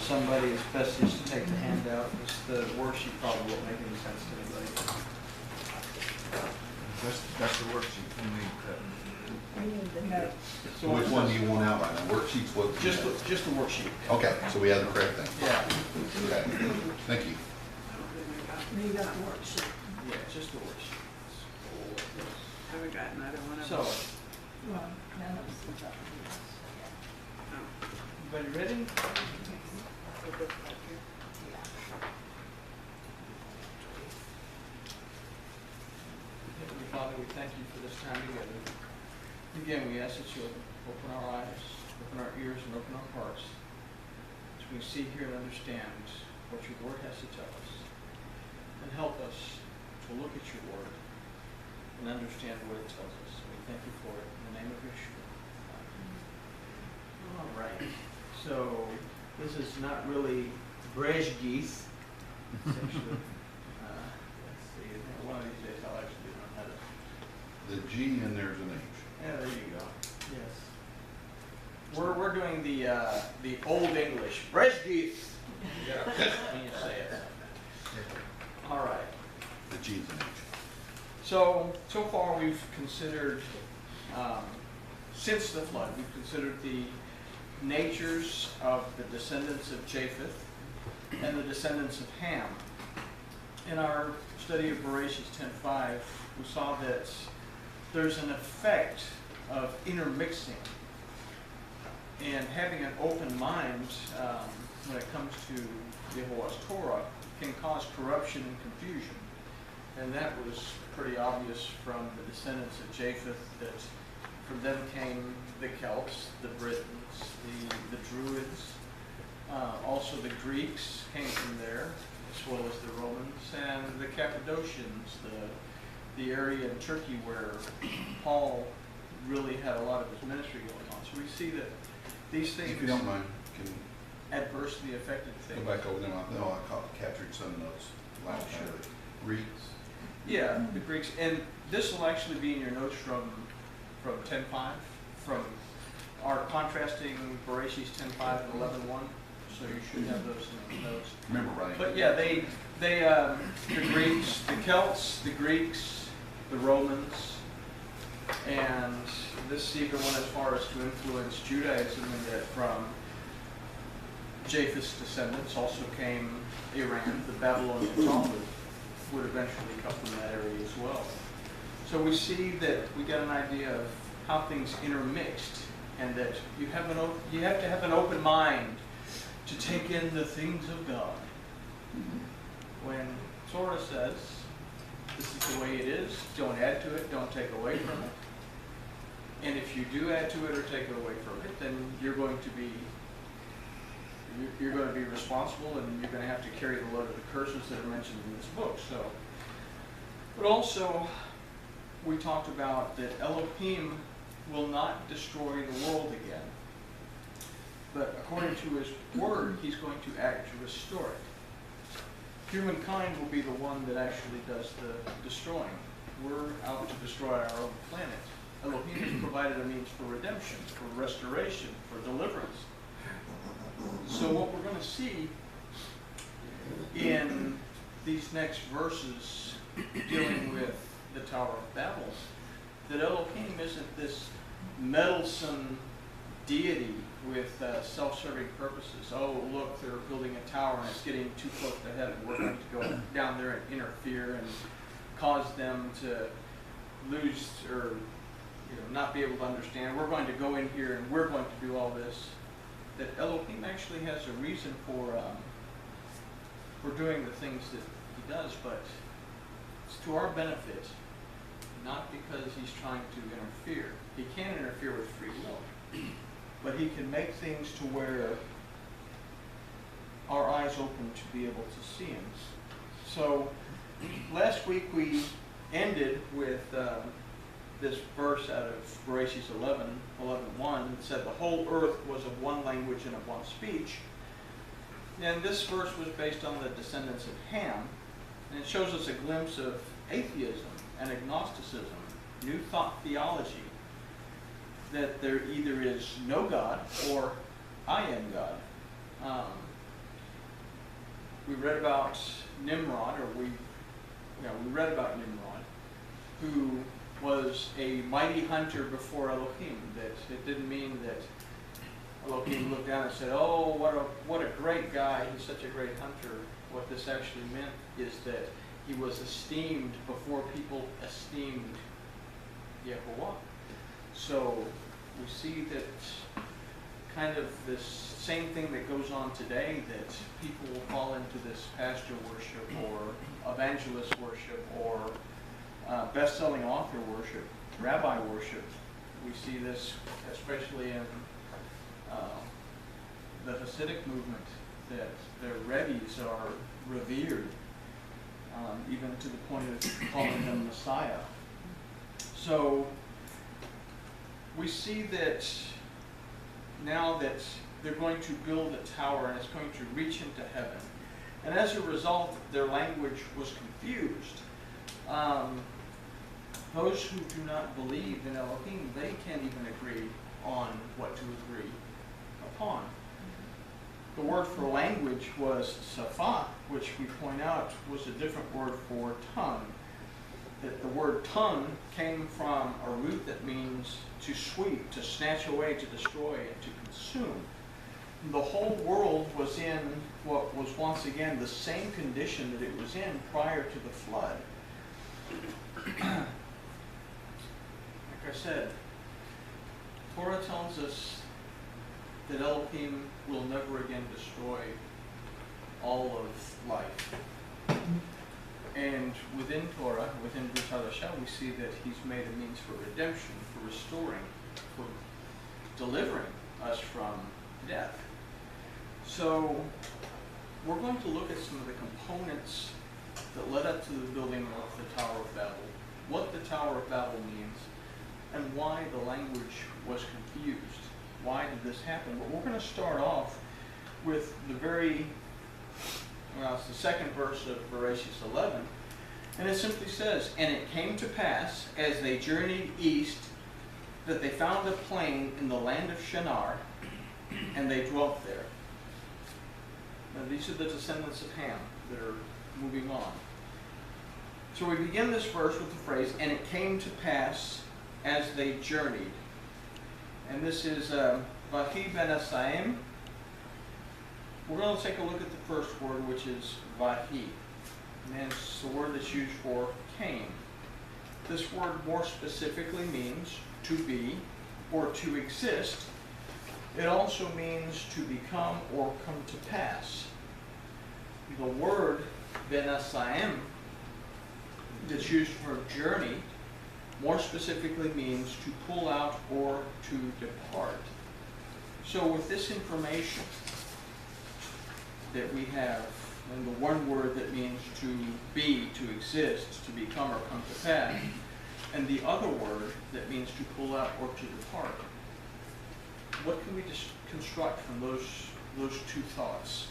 somebody, it's best just to take the handout, because the worksheet probably won't make any sense to anybody. That's the worksheet. We need the notes. So which one do you want out right now? Worksheets, what? Just the worksheet. Okay, so we have the correct thing. Yeah, Okay, thank you. We got a worksheet. yeah, just the worksheet. Have we got another one of So, them? Well, none of us have got these. everybody ready? Heavenly Father, we thank you for this time together. Again, we ask that you open our eyes, open our ears, and open our hearts as we see, hear, and understand what your word has to tell us. And help us to look at your word and understand what it tells us. We thank you for it in the name of Yeshua. All right. So this is not really Brezhgis. It's actually, let's see. One of these days I'll actually learn how to. The G and there's an H. Yeah, there you go. Yes. We're doing the Old English. Brezhgis. Yeah. When you say it. All right. The G and H. So far we've considered, since the flood, we've considered the natures of the descendants of Japheth and the descendants of Ham. In our study of Bereshit 10:5, we saw that there's an effect of intermixing and having an open mind when it comes to Yahweh's Torah can cause corruption and confusion. And that was pretty obvious from the descendants of Japheth, that from them came the Celts, the Britons, the Druids. Also the Greeks came from there, as well as the Romans, and the Cappadocians, the area in Turkey where Paul really had a lot of his ministry going on. So we see that these things If you don't mind, can adversely affected you things. go back over them? I know I captured some notes last Oh, time. sure. Greeks. Yeah, the Greeks, and this will actually be in your notes from 10:5, from our contrasting Bereshit 10:5 and 11:1. So you should have those in the notes. Remember right? But yeah, they the Greeks, the Celts, the Greeks, the Romans, and this even went as far as to influence Judaism, in that from Japheth's descendants also came Iran. The Babylonian Talmud would eventually come from that area as well. So we see that we get an idea of how things intermixed, and that you have to have an open mind to take in the things of God. When Torah says, this is the way it is, don't add to it, don't take away from it. And if you do add to it or take away from it, then you're going to be responsible, and you're going to have to carry the load of the curses that are mentioned in this book. So, but also, we talked about that Elohim will not destroy the world again. But according to his word, he's going to act to restore it. Humankind will be the one that actually does the destroying. We're out to destroy our own planet. Elohim has provided a means for redemption, for restoration, for deliverance. So what we're going to see in these next verses dealing with the Tower of Babel, that Elohim isn't this meddlesome deity with self-serving purposes. Oh, look, they're building a tower and it's getting too close to heaven. We're going to go down there and interfere and cause them to lose or not be able to understand. We're going to go in here and we're going to do all this. That Elohim actually has a reason for doing the things that he does, but it's to our benefit, not because he's trying to interfere. He can interfere with free will, but he can make things to where our eyes open to be able to see him. So last week we ended with this verse out of Bereshit 11:1. It said the whole earth was of one language and of one speech. And this verse was based on the descendants of Ham, and it shows us a glimpse of atheism and agnosticism, new thought theology, that there either is no God or I am God. we read about Nimrod, or we read about Nimrod, who was a mighty hunter before Elohim. That it didn't mean that Elohim looked down and said, "Oh, what a great guy! He's such a great hunter." What this actually meant is that he was esteemed before people esteemed Yehovah. So we see that kind of this same thing that goes on today, that people will fall into this pastor worship or evangelist worship or best-selling author worship, rabbi worship. We see this especially in the Hasidic movement, that their rebbes are revered, even to the point of calling them Messiah. So we see that now that they're going to build a tower and it's going to reach into heaven. And as a result, their language was confused. Those who do not believe in Elohim, they can't even agree on what to agree upon. The word for language was safa, which we point out was a different word for tongue. That the word tongue came from a root that means to sweep, to snatch away, to destroy, and to consume. The whole world was in what was once again the same condition that it was in prior to the flood. Like I said, Torah tells us that Elohim will never again destroy all of life. And within Torah, within Brit Hadashah, we see that he's made a means for redemption, for restoring, for delivering us from death. So we're going to look at some of the components that led up to the building of the Tower of Babel, what the Tower of Babel means, and why the language was confused. Why did this happen? But we're going to start off with it's the second verse of Bereshit 11, and it simply says, "And it came to pass, as they journeyed east, that they found a plain in the land of Shinar, and they dwelt there." Now these are the descendants of Ham that are moving on. So we begin this verse with the phrase, "And it came to pass as they journeyed." And this is Vahi ben Asaim. We're going to take a look at the first word, which is Vahi. And it's the word that's used for came. This word more specifically means to be or to exist. It also means to become or come to pass. The word ben Asaim that's used for journey more specifically means to pull out or to depart. So with this information that we have, and the one word that means to be, to exist, to become or come to pass, and the other word that means to pull out or to depart, what can we construct from those two thoughts?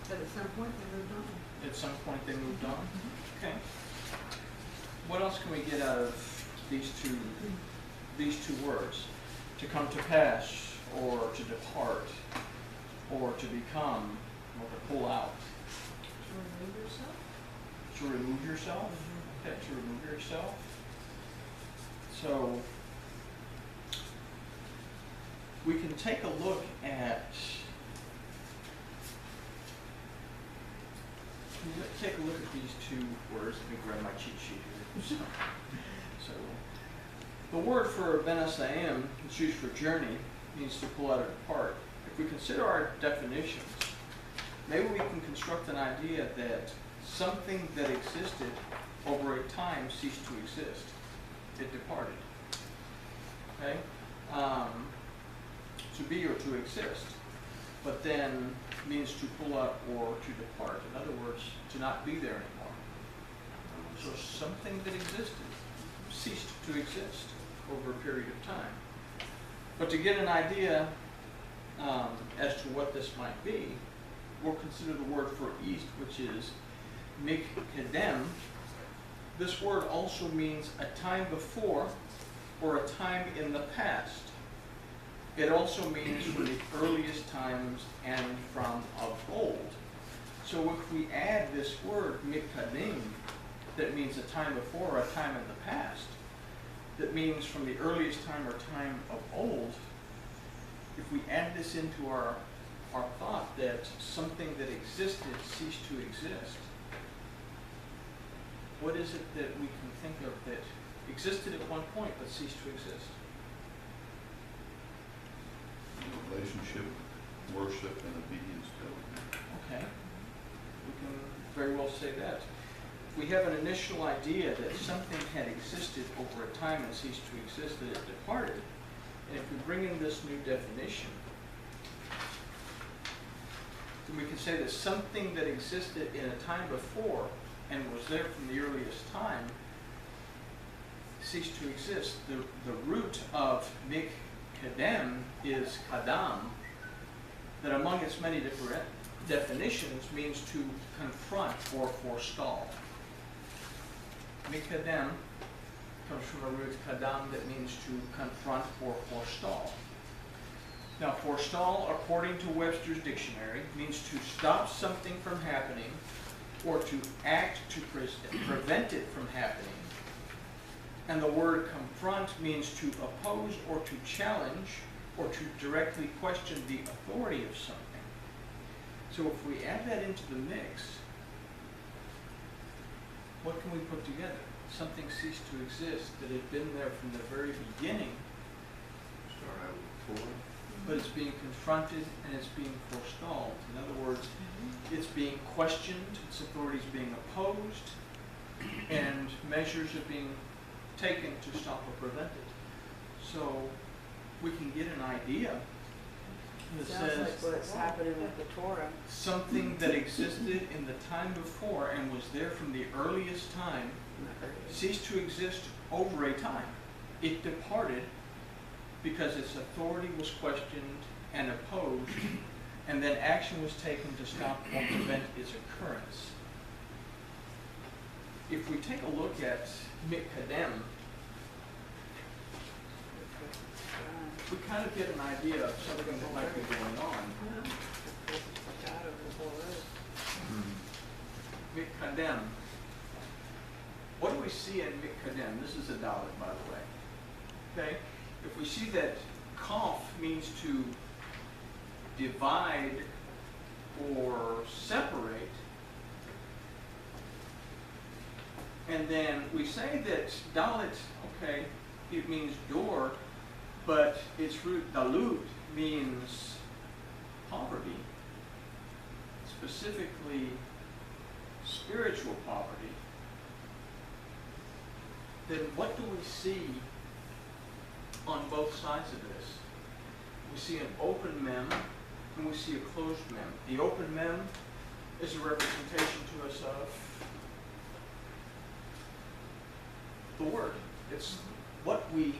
But at some point they moved on. At some point they moved on? Okay. What else can we get out of these two words? To come to pass, or to depart, or to become, or to pull out. To remove yourself? To remove yourself? Okay, to remove yourself. So we can take a look at these two words. Let me grab my cheat sheet here. So the word for ben Asaim, it's used for journey, means to pull out or depart. If we consider our definitions, maybe we can construct an idea that something that existed over a time ceased to exist. It departed. Okay? To be or to exist. But then means to pull out or to depart. In other words, to not be there anymore. So something that existed ceased to exist over a period of time. But to get an idea as to what this might be, we'll consider the word for east, which is mikkedem, this word also means a time before or a time in the past. It also means from the earliest times and from of old. So if we add this word mikadim, that means a time before or a time in the past, that means from the earliest time or time of old, if we add this into our thought that something that existed ceased to exist, what is it that we can think of that existed at one point but ceased to exist? Relationship, worship, and obedience to it. Okay, we can very well say that. We have an initial idea that something had existed over a time and ceased to exist, that it departed. And if we bring in this new definition, then we can say that something that existed in a time before and was there from the earliest time ceased to exist. The root of mikdem is kadam, that among its many different definitions means to confront or forestall. Mikdem comes from a root kadam that means to confront or forestall. Now, forestall, according to Webster's dictionary, means to stop something from happening or to act to prevent it from happening. And the word confront means to oppose or to challenge or to directly question the authority of something. So if we add that into the mix, what can we put together? Something ceased to exist that had been there from the very beginning, Start out with 4. but it's being confronted and it's being forestalled. In other words, it's being questioned, its authority is being opposed, and measures are being taken to stop or prevent it. So we can get an idea that Sounds says like what's happening with the Torah. something that existed in the time before and was there from the earliest time ceased to exist over a time. It departed because its authority was questioned and opposed, and then action was taken to stop or prevent its occurrence. If we take a look at mikdem, we kind of get an idea of something that might be going on. Mikdem. What do we see in mikdem? This is a dalet, by the way. Okay? If we see that kaf means to divide or separate, and then we say that dalet, okay, it means door, but its root dalut means poverty, specifically spiritual poverty. Then what do we see on both sides of this? We see an open mem and we see a closed mem. The open mem is a representation to us of the Word. It's what we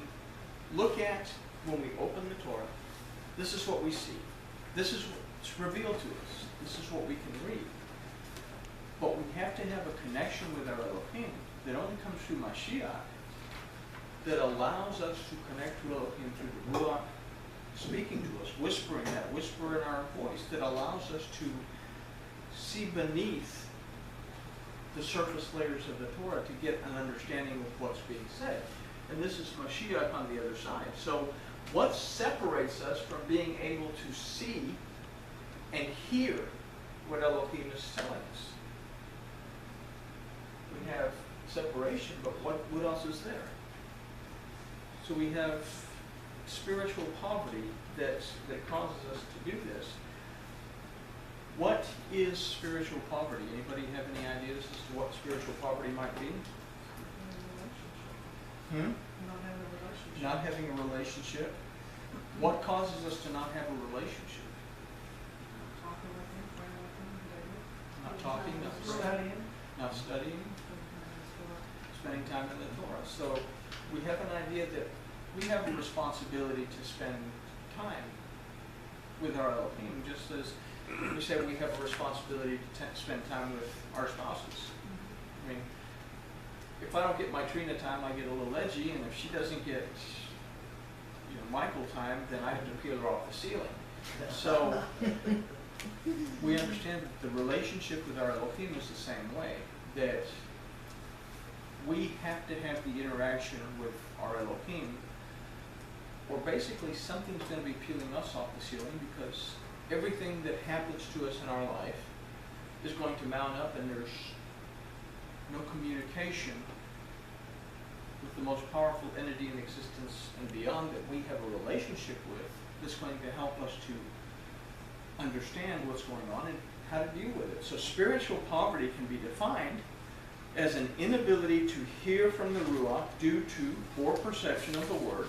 look at when we open the Torah. This is what we see. This is what's revealed to us. This is what we can read. But we have to have a connection with our Elohim that only comes through Mashiach, that allows us to connect to Elohim through the Ruach speaking to us, whispering that whisper in our voice, that allows us to see beneath the surface layers of the Torah to get an understanding of what's being said. And this is Mashiach on the other side. So what separates us from being able to see and hear what Elohim is telling us? We have separation, but what else is there? So we have spiritual poverty that causes us to do this. What is spiritual poverty? Anybody have any ideas as to what spiritual poverty might be? Not having a relationship. Not having a relationship. What causes us to not have a relationship? Talking with him, praying with him, daily. Not talking, not Studying. not studying, spending time in the Torah. So we have an idea that we have a responsibility to spend time with our Elohim, just as we say we have a responsibility to spend time with our spouses. I mean, if I don't get my Trina time, I get a little edgy, and if she doesn't get, Michael time, then I have to peel her off the ceiling. So we understand that the relationship with our Elohim is the same way, that we have to have the interaction with our Elohim, or basically something's going to be peeling us off the ceiling, because everything that happens to us in our life is going to mount up, and there's no communication with the most powerful entity in existence and beyond that we have a relationship with, that's going to help us to understand what's going on and how to deal with it. So spiritual poverty can be defined as an inability to hear from the Ruach due to poor perception of the Word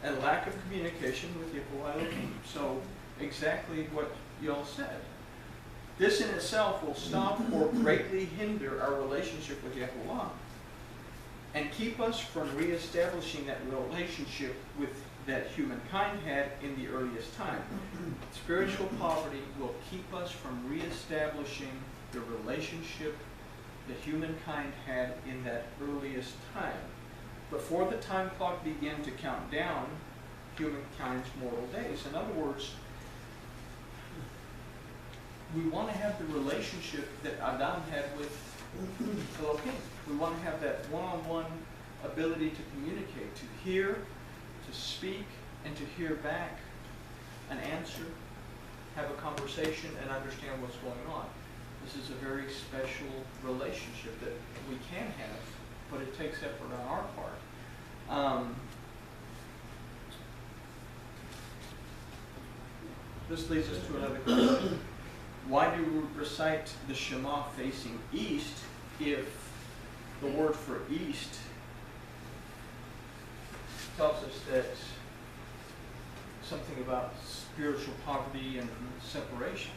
and lack of communication with Yehovah Elohim. So exactly what y'all said. This in itself will stop or greatly hinder our relationship with Yehovah and keep us from reestablishing that relationship with that humankind had in the earliest time. Spiritual poverty will keep us from reestablishing the relationship that humankind had in that earliest time, before the time clock began to count down humankind's mortal days. In other words, we want to have the relationship that Adam had with Elohim. We want to have that one-on-one ability to communicate, to hear, to speak, and to hear back an answer, have a conversation, and understand what's going on. This is a very special relationship that we can have, but it takes effort on our part. This leads us to another question. Why do we recite the Shema facing east if the word for east tells us that something about spiritual poverty and separation?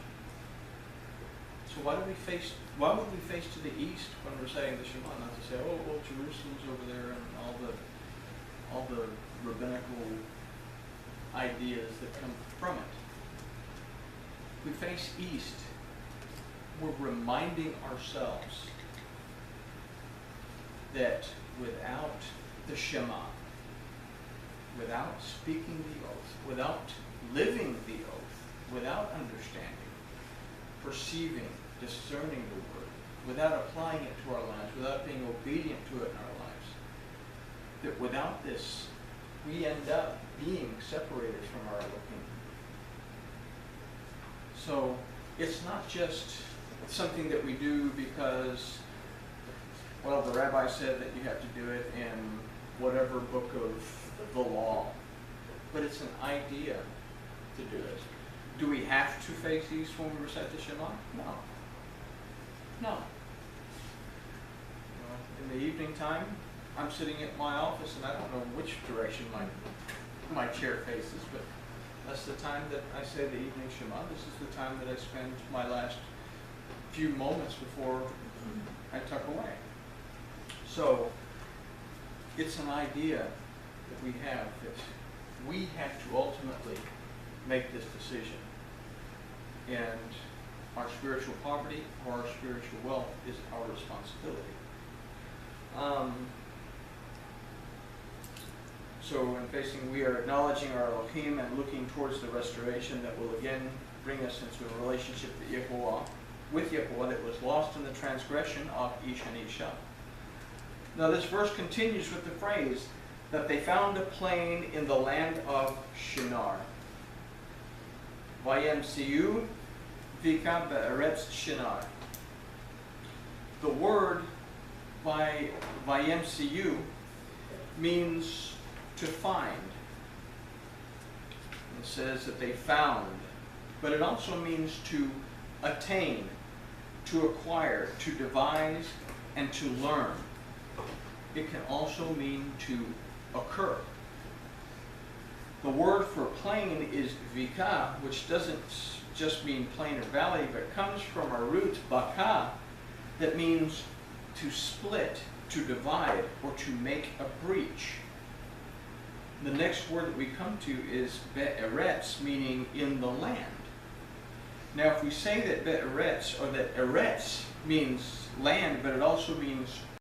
So why would we face to the east when we're saying the Shema, not to say, oh, well, Jerusalem's over there and all the rabbinical ideas that come from it? We face east, we're reminding ourselves that without the Shema, without speaking the oath, without living the oath, without understanding, perceiving, discerning the word, without applying it to our lives, without being obedient to it in our lives, that without this, we end up being separated from our Elohim. So it's not just something that we do because, well, the rabbi said that you have to do it in whatever book of the law, but it's an idea to do it. Do we have to face east when we recite the Shema? No. No. In the evening time, I'm sitting at my office and I don't know which direction my chair faces, but that's the time that I say the evening Shema. This is the time that I spend my last few moments before I tuck away. So it's an idea that we have to ultimately make this decision. And our spiritual poverty or our spiritual wealth is our responsibility. So in facing, we are acknowledging our Elohim and looking towards the restoration that will again bring us into a relationship with Yehovah that was lost in the transgression of Ish and Isha. Now this verse continues with the phrase that they found a plain in the land of Shinar. Vayemsiu vika be'eretz Shinar. The word by Vayemsiu means to find. It says that they found, but it also means to attain, to acquire, to devise, and to learn. It can also mean to occur. The word for plain is vika, which doesn't just mean plain or valley, but comes from a root, baka, that means to split, to divide, or to make a breach. The next word that we come to is be'eretz, meaning in the land. Now if we say that be'eretz, or that eretz means land, but it also means